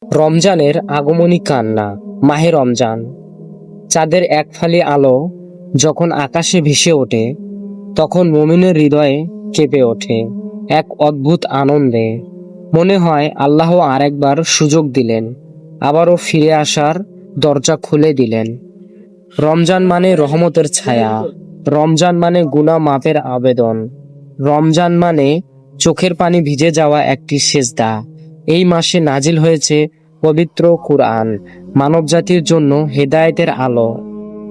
রমজানের আগমনী কান্না। মাহে রমজান, চাঁদের এক ফালি আলো যখন আকাশে ভেসে ওঠে, তখন মুমিনের হৃদয়ে কেঁপে ওঠে এক অদ্ভুত আনন্দে। মনে হয় আল্লাহ আরেকবার সুযোগ দিলেন, আবারও ফিরে আসার দরজা খুলে দিলেন। রমজান মানে রহমতের ছায়া, রমজান মানে গুনাহ মাপের আবেদন, রমজান মানে চোখের পানি ভিজে যাওয়া একটি সেজদা। এই মাসে নাজিল হয়েছে পবিত্র কুরআন, মানবজাতির জন্য হেদায়েতের আলো।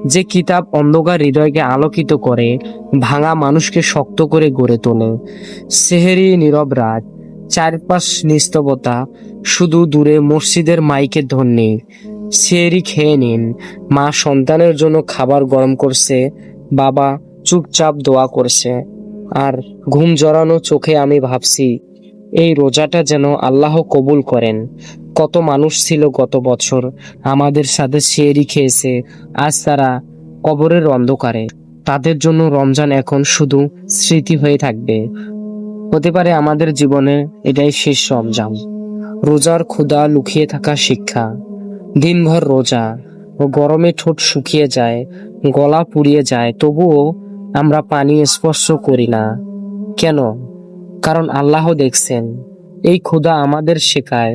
যে কিতাব অন্ধকার হৃদয়কে আলোকিত করে, ভাঙা মানুষকে শক্ত করে গড়ে তোলে। সেহেরি নীরব রাত, চারপাশ নিস্তবতা, শুধু দূরে মসজিদের মাইকের ধ্বনি। সেহেরি খেয়ে নিন, মা সন্তানের জন্য খাবার গরম করছে, বাবা চুপচাপ দোয়া করছে, আর ঘুম জড়ানো চোখে আমি ভাবছি এই রোজাটা যেন আল্লাহ কবুল করেন। কত মানুষ ছিল গত বছর আমাদের সাথে সেহরি খেয়েছে, আজ তারা কবরের অন্ধকারে। তাদের জন্য রমজান এখন শুধু স্মৃতি হয়ে থাকবে। হতে পারে আমাদের জীবনে এটাই শেষ রমজান। রোজার ক্ষুধা লুকিয়ে থাকা শিক্ষা। দিনভর রোজা ও গরমে ঠোঁট শুকিয়ে যায়, গলা পুড়িয়ে যায়, তবুও আমরা পানি স্পর্শ করি না। কেন? কারণ আল্লাহ দেখছেন। এই ক্ষুধা আমাদের শেখায়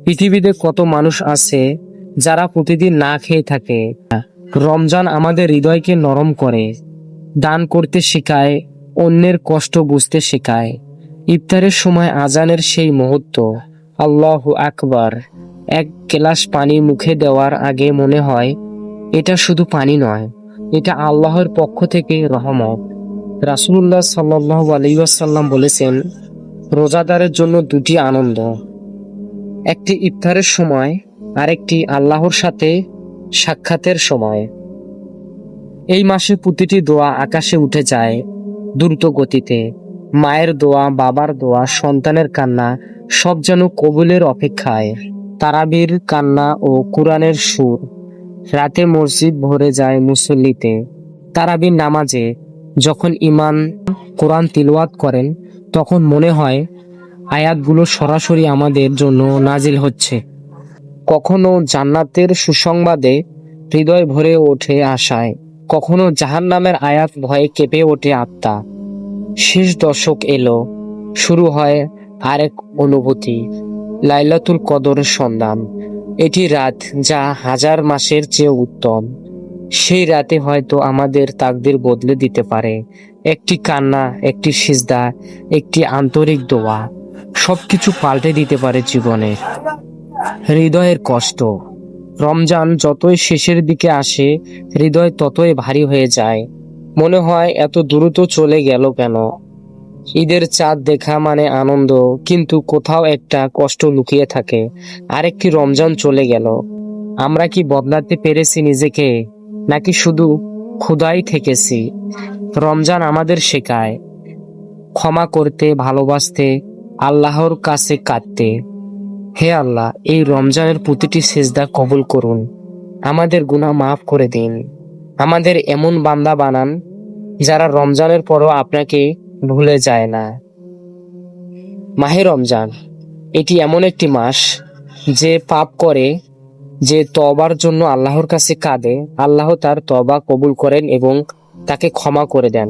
পৃথিবীতে কত মানুষ আছে যারা প্রতিদিন না খেয়ে থাকে। রমজান আমাদের হৃদয়কে নরম করে, দান করতে শেখায়, অন্যের কষ্ট বুঝতে শেখায়। ইফতারের সময় আজানের সেই মুহূর্ত, আল্লাহু আকবার, এক গ্লাস পানি মুখে দেওয়ার আগে মনে হয় এটা শুধু পানি নয়, এটা আল্লাহর পক্ষ থেকে রহমত। রাসূলুল্লাহ সাল্লাল্লাহু আলাইহি ওয়াসাল্লাম বলেছেন, রোজাদারের জন্য দুটি আনন্দ, একটি ইফতারের সময়, আরেকটি আল্লাহর সাথে সাক্ষাতের সময়। এই মাসে প্রতিটি দোয়া আকাশে উঠে যায় দ্রুত গতিতে। মায়ের দোয়া, বাবার দোয়া, সন্তানের কান্না, সব যেন কবুলের অপেক্ষায়। তারাবির কান্না ও কুরআনের সুর, রাতে মসজিদ ভরে যায় মুসল্লিতে। তারাবির নামাজে যখন ইমাম কোরআন তিলাওয়াত করেন, তখন মনে হয় আয়াতগুলো সরাসরি আমাদের জন্য নাজিল হচ্ছে। কখনো জান্নাতের সুসংবাদে হৃদয় ভরে ওঠে আশায়, কখনো জাহান্নামের আয়াত ভয়ে কেঁপে ওঠে আত্মা। শেষ দশক এলো, শুরু হয় আরেক অনুভূতি, লাইলাতুল কদরের সন্ধান। এটি রাত যা হাজার মাসের চেয়ে উত্তম। সেই রাতে হয়তো আমাদের তাকদির বদলে দিতে পারে। একটি কান্না, একটি সিজদা, একটি আন্তরিক দোয়া, সবকিছু পাল্টে দিতে পারে জীবনের হৃদয়ের কষ্ট। রমজান যতই শেষের দিকে আসে, হৃদয় ততই ভারী হয়ে যায়। মনে হয় এত দ্রুত চলে গেল কেন। ঈদের চাঁদ দেখা মানে আনন্দ, কিন্তু কোথাও একটা কষ্ট লুকিয়ে থাকে। আরেকটি রমজান চলে গেল। আমরা কি বদলাতে পেরেছি নিজেকে, নাকি শুধু ক্ষুধাই থেকেছি? রমজান আমাদের শেখায় ক্ষমা করতে, ভালোবাসতে, আল্লাহর কাছে কাঁদতে। হে আল্লাহ, এই রমজানের প্রতিটি সেজদা কবুল করুন। আমাদের গুনাহ মাফ করে দিন। আমাদের এমন বান্দা বানান যারা রমজানের পরও আপনাকে ভুলে যায় না। মাহে রমজান, এটি এমন একটি মাস যে পাপ করে, যে তওবার জন্য আল্লাহর কাছে কাঁদে, আল্লাহ তার তওবা কবুল করেন এবং তাকে ক্ষমা করে দেন।